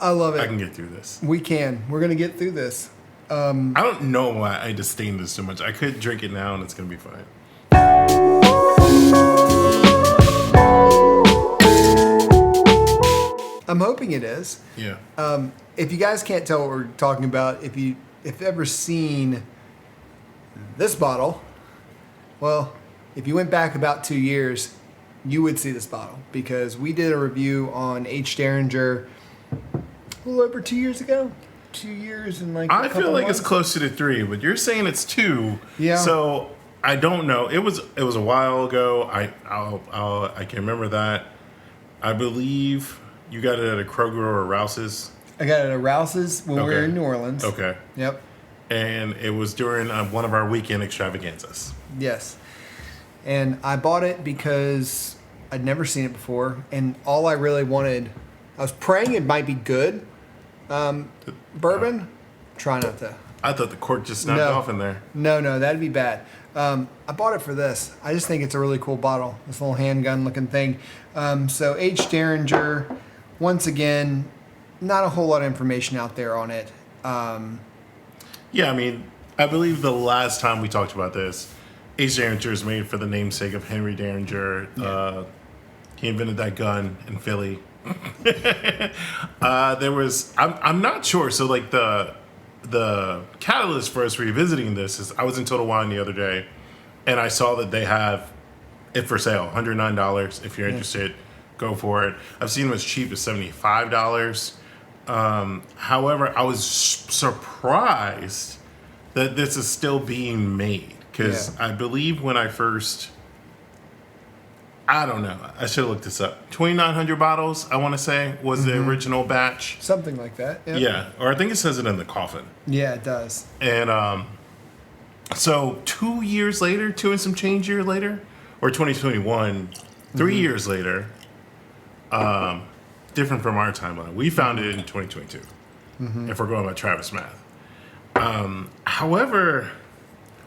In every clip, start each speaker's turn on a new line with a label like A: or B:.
A: I love it.
B: I can get through this.
A: We can. We're gonna get through this.
B: I don't know why I disdain this so much. I could drink it now and it's gonna be fine.
A: I'm hoping it is.
B: Yeah.
A: If you guys can't tell what we're talking about, if you've ever seen this bottle, well, if you went back about 2 years, you would see this bottle because we did a review on H. Deringer a little over 2 years ago. 2 years and like
B: I feel like
A: months.
B: it's closer to 3, but you're saying it's 2.
A: Yeah.
B: So I don't know. It was a while ago. I can remember that. I believe you got it at a Kroger or a Rouse's.
A: I got it at Rouse's when we were in New Orleans.
B: Okay.
A: Yep.
B: And it was during one of our weekend extravaganzas.
A: Yes. And I bought it because I'd never seen it before, and all I really wanted, I was praying it might be good. Bourbon, try not to.
B: I thought the cork just snapped off in there.
A: No, that'd be bad. I bought it for this. I just think it's a really cool bottle. This little handgun looking thing. So H. Deringer, once again, not a whole lot of information out there on it.
B: Yeah, I mean, I believe the last time we talked about this, H. Deringer is made for the namesake of Henry Deringer.
A: Yeah.
B: He invented that gun in Philly. I'm not sure. So like the catalyst for us revisiting this is I was in Total Wine the other day, and I saw that they have it for sale, $109. If you're interested, go for it. I've seen them as cheap as $75. However, I was surprised that this is still being made because I believe when I first, I don't know, I should have looked this up. 2,900 bottles, I want to say, was the original batch.
A: Something like that. Yep.
B: Yeah, or I think it says it in the coffin.
A: Yeah, it does.
B: And so 2 years later, 2 and some change year later, or 2021, 3 years later, different from our timeline. We found it in 2022, if we're going by Travis math. However,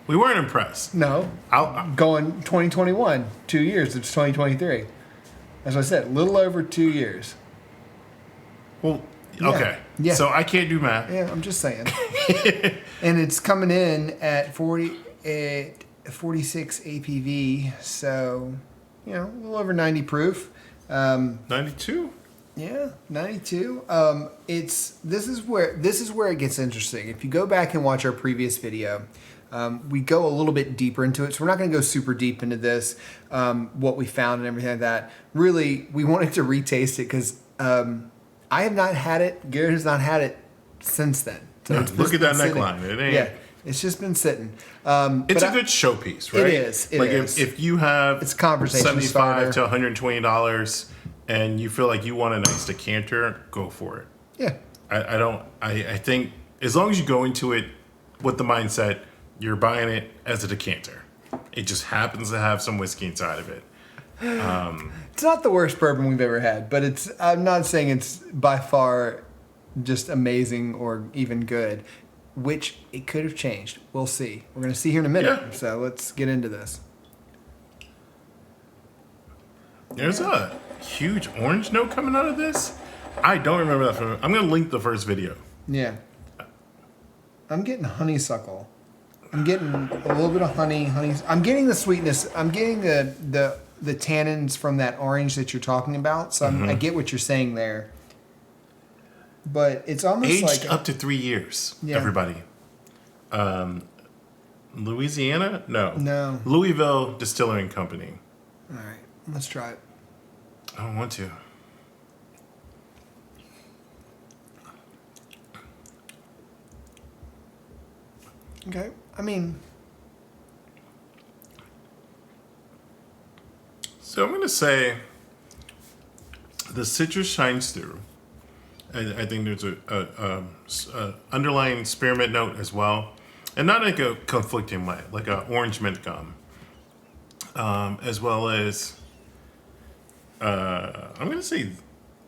B: we weren't impressed.
A: No, going 2021, 2 years. It's 2023. As I said, a little over 2 years.
B: Well, okay.
A: Yeah.
B: So I can't do math.
A: Yeah, I'm just saying. And it's coming in at 46 APV, so a little over 90 proof.
B: 92.
A: Yeah, 92. This is where it gets interesting. If you go back and watch our previous video, we go a little bit deeper into it. So we're not going to go super deep into this, what we found and everything like that. Really, we wanted to retaste it because I have not had it. Garrett has not had it since then. So
B: Look at that neckline. It ain't.
A: Yeah, it's just been sitting.
B: It's a good showpiece, right?
A: It is. It is.
B: If you have
A: it's conversation
B: $75 to $120 and you feel like you want a nice decanter, go for it.
A: Yeah.
B: I think as long as you go into it with the mindset you're buying it as a decanter, it just happens to have some whiskey inside of it.
A: It's not the worst bourbon we've ever had, but I'm not saying it's by far just amazing or even good, which it could have changed. We'll see. We're going to see here in a minute.
B: Yeah.
A: So let's get into this.
B: There's a huge orange note coming out of this. I don't remember that from. I'm going to link the first video.
A: Yeah. I'm getting honeysuckle. I'm getting a little bit of honey. I'm getting the sweetness. I'm getting the tannins from that orange that you're talking about. So I get what you're saying there. But it's almost
B: aged
A: like
B: up to 3 years.
A: Yeah.
B: Everybody. Louisiana?
A: No.
B: Louisville Distilling Company.
A: All right, let's try it.
B: I don't want to.
A: Okay. I mean,
B: so I'm going to say the citrus shines through. I think there's a underlying spearmint note as well, and not like a conflicting way, like a orange mint gum, as well as I'm going to say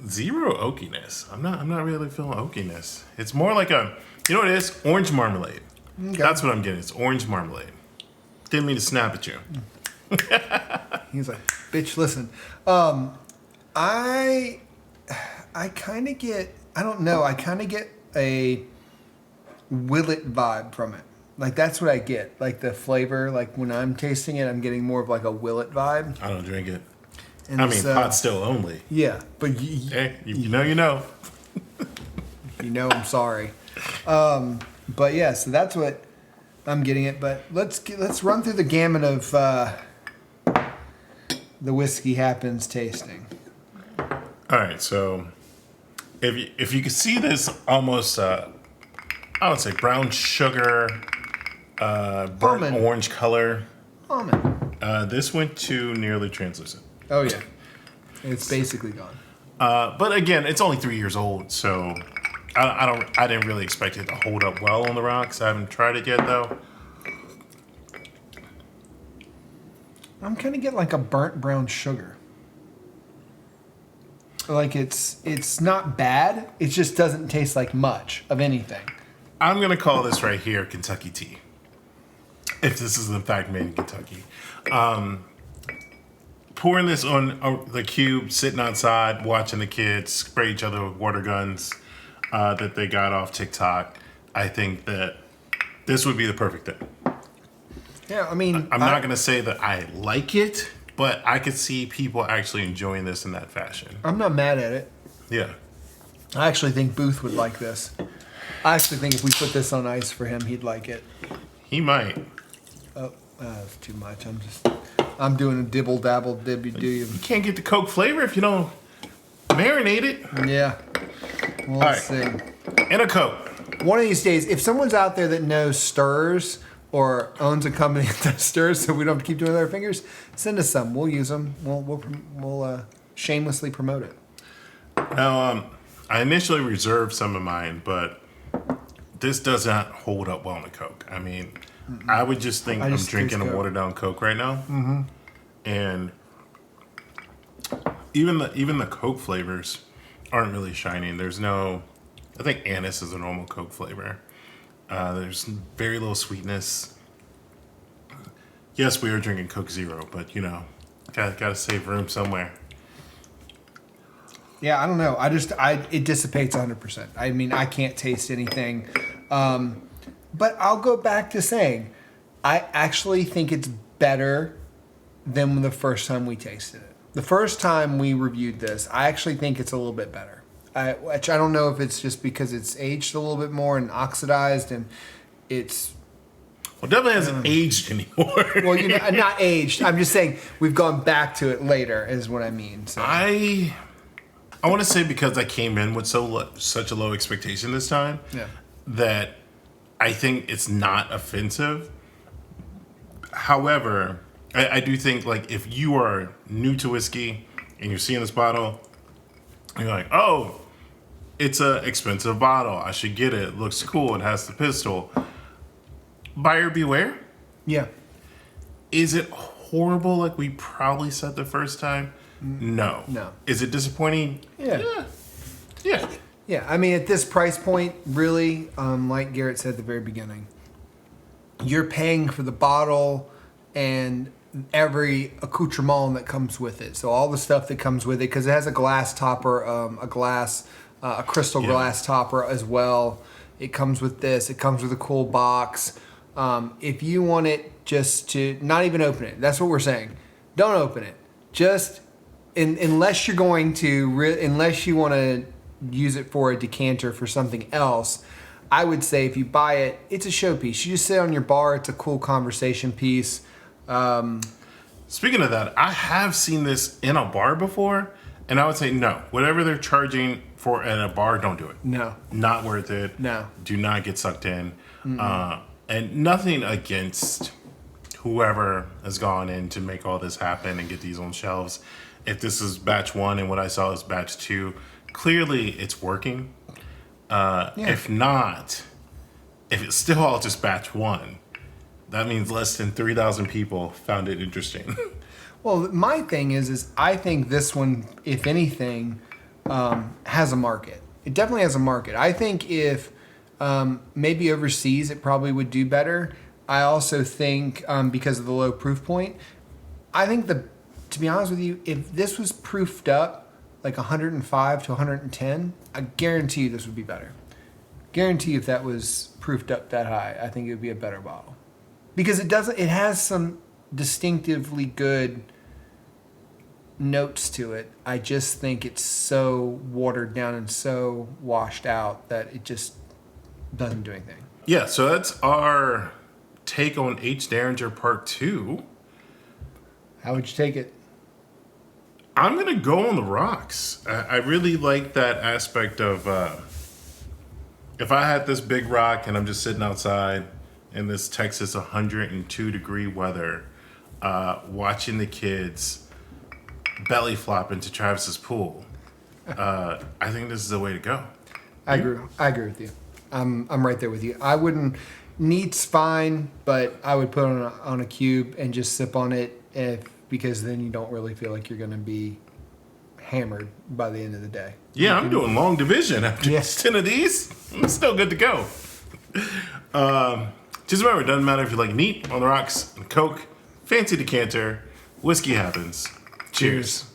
B: zero oakiness. I'm not really feeling oakiness. It's more like you know what it is? Orange marmalade. Okay. That's what I'm getting. It's orange marmalade. Didn't mean to snap at you. He's
A: like, bitch, listen. I I kind of get, I don't know, I kind of get a willet vibe from it. Like that's what I get. Like the flavor, like when I'm tasting it, I'm getting more of like a willet vibe.
B: I don't drink it.
A: And
B: I mean, pot still only.
A: Yeah, but
B: Hey, you know, you know.
A: you know, I'm sorry. But yeah, so that's what I'm getting it. But let's run through the gamut of the Whiskey Happens tasting.
B: All right, so if you could see this almost, I would say brown sugar, burnt
A: Almond.
B: orange color.
A: Almond.
B: This went to nearly translucent.
A: Oh yeah, it's basically gone.
B: But again, it's only 3 years old, so I didn't really expect it to hold up well on the rocks. I haven't tried it yet though.
A: I'm kind of getting like a burnt brown sugar. Like it's not bad. It just doesn't taste like much of anything.
B: I'm gonna call this right here Kentucky tea. If this is in fact made in Kentucky. Pouring this on the cube, sitting outside, watching the kids spray each other with water guns that they got off TikTok. I think that this would be the perfect thing.
A: Yeah, I mean,
B: I'm not going to say that I like it, but I could see people actually enjoying this in that fashion.
A: I'm not mad at it.
B: Yeah.
A: I actually think Booth would like this. I actually think if we put this on ice for him, he'd like it.
B: He might.
A: Oh, that's too much. I'm doing a dibble dabble dibby do you.
B: You can't get the Coke flavor if you don't marinate it.
A: Yeah. Well, let's see.
B: And a Coke.
A: One of these days, if someone's out there that knows stirrers or owns a company that does stirrers, so we don't have to keep doing it with our fingers, send us some. We'll use them. We'll shamelessly promote it.
B: Now, I initially reserved some of mine, but this does not hold up well in a Coke. I mean, I would just think I'm drinking a watered down Coke right now. Mm-hmm. And even the Coke flavors aren't really shining. There's no, I think anise is a normal Coke flavor. There's very little sweetness. Yes, we are drinking Coke Zero, but you know, gotta save room somewhere.
A: Yeah, I don't know. It dissipates 100%. I mean, I can't taste anything. But I'll go back to saying, I actually think it's better than the first time we tasted it. The first time we reviewed this, I actually think it's a little bit better. Which I don't know if it's just because it's aged a little bit more and oxidized and it's...
B: Well, definitely hasn't aged anymore.
A: Well, you know, not aged. I'm just saying we've gone back to it later is what I mean. So.
B: I want to say because I came in with such a low expectation this time, that I think it's not offensive. However, I do think like if you are new to whiskey and you're seeing this bottle, and you're like, oh, it's an expensive bottle. I should get it. It looks cool. It has the pistol. Buyer beware.
A: Yeah.
B: Is it horrible like we probably said the first time? No. Is it disappointing?
A: Yeah.
B: Yeah.
A: Yeah, I mean, at this price point, really, like Garrett said at the very beginning, you're paying for the bottle and every accoutrement that comes with it. So all the stuff that comes with it, because it has a glass topper, a crystal glass topper as well. It comes with this. It comes with a cool box. If you want it just to not even open it, that's what we're saying. Don't open it. Just unless you're going to, unless you want to use it for a decanter for something else, I would say if you buy it, it's a showpiece. You just sit on your bar. It's a cool conversation piece.
B: Speaking of that, I have seen this in a bar before, and I would say no. Whatever they're charging for at a bar, don't do it.
A: No.
B: Not worth it.
A: No.
B: Do not get sucked in. And nothing against whoever has gone in to make all this happen and get these on shelves. If this is batch 1 and what I saw is batch 2, clearly it's working. If not, if it's still all just batch 1, that means less than 3,000 people found it interesting.
A: Well, my thing is I think this one, if anything, has a market. It definitely has a market. I think if maybe overseas it probably would do better. I also think because of the low proof point, I think to be honest with you, if this was proofed up like 105 to 110, I guarantee you this would be better. Guarantee if that was proofed up that high, I think it would be a better bottle. Because it has some distinctively good notes to it. I just think it's so watered down and so washed out that it just doesn't do anything.
B: Yeah, so that's our take on H. Deringer Part 2.
A: How would you take it?
B: I'm going to go on the rocks. I really like that aspect of if I had this big rock and I'm just sitting outside in this Texas 102 degree weather, watching the kids belly flop into Travis's pool, I think this is the way to go.
A: I agree with you. I'm right there with you. I wouldn't. Neat's fine, but I would put it on a cube and just sip on it because then you don't really feel like you're going to be hammered by the end of the day.
B: Yeah, I'm doing long division after
A: Yes.
B: 10 of these. I'm still good to go. Just remember, it doesn't matter if you like neat, on the rocks, and Coke, fancy decanter, whiskey happens. Cheers.